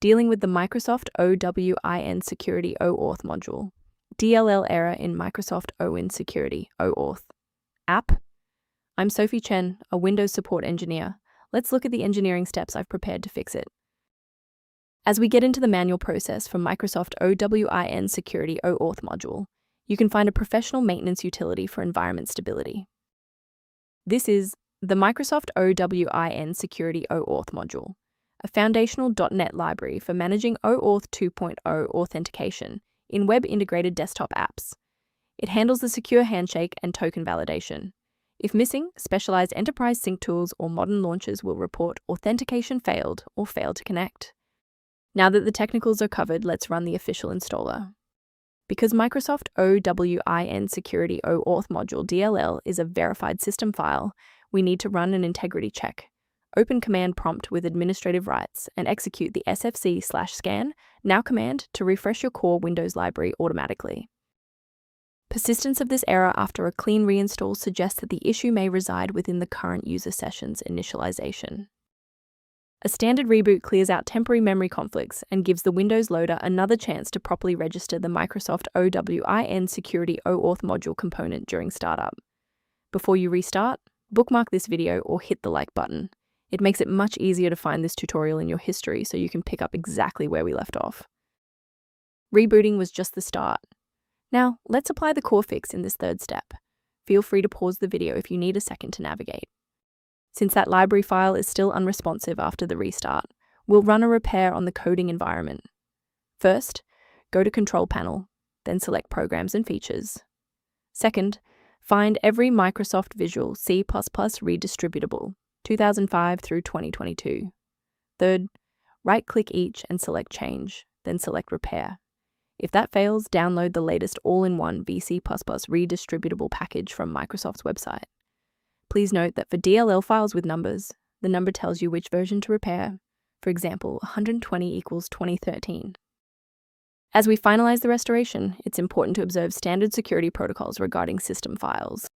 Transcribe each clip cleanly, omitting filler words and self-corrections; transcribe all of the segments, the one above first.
Dealing with the Microsoft OWIN Security OAuth module. DLL error in Microsoft OWIN Security OAuth. App. I'm Sophie Chen, a Windows support engineer. Let's look at the engineering steps I've prepared to fix it. As we get into the manual process for Microsoft OWIN Security OAuth module, you can find a professional maintenance utility for environment stability. This is the Microsoft OWIN Security OAuth module, a foundational .NET library for managing OAuth 2.0 authentication in web-integrated desktop apps. It handles the secure handshake and token validation. If missing, specialized enterprise sync tools or modern launchers will report authentication failed or failed to connect. Now that the technicals are covered, let's run the official installer. Because Microsoft OWIN Security OAuth module DLL is a verified system file, we need to run an integrity check. Open command prompt with administrative rights and execute the sfc/scan now command to refresh your core Windows library automatically. Persistence of this error after a clean reinstall suggests that the issue may reside within the current user session's initialization. A standard reboot clears out temporary memory conflicts and gives the Windows loader another chance to properly register the Microsoft OWIN Security OAuth module component during startup. Before you restart, bookmark this video or hit the like button. It makes it much easier to find this tutorial in your history so you can pick up exactly where we left off. Rebooting was just the start. Now, let's apply the core fix in this third step. Feel free to pause the video if you need a second to navigate. Since that library file is still unresponsive after the restart, we'll run a repair on the coding environment. First, go to Control Panel, then select Programs and Features. Second, find every Microsoft Visual C++ redistributable, 2005 through 2022. Third, right-click each and select Change, then select Repair. If that fails, download the latest all-in-one VC++ redistributable package from Microsoft's website. Please note that for DLL files with numbers, the number tells you which version to repair. For example, 120 equals 2013. As we finalize the restoration, it's important to observe standard security protocols regarding system files.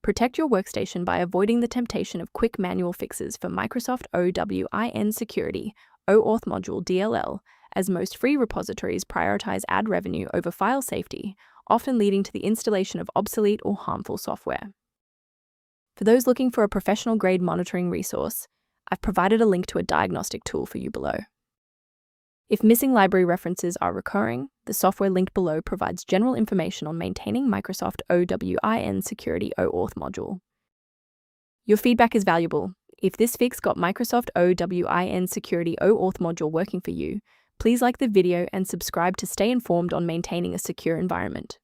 Protect your workstation by avoiding the temptation of quick manual fixes for Microsoft OWIN Security OAuth module DLL, as most free repositories prioritize ad revenue over file safety, often leading to the installation of obsolete or harmful software. For those looking for a professional-grade monitoring resource, I've provided a link to a diagnostic tool for you below. If missing library references are recurring, the software linked below provides general information on maintaining Microsoft OWIN Security OAuth module. Your feedback is valuable. If this fix got Microsoft OWIN Security OAuth module working for you, please like the video and subscribe to stay informed on maintaining a secure environment.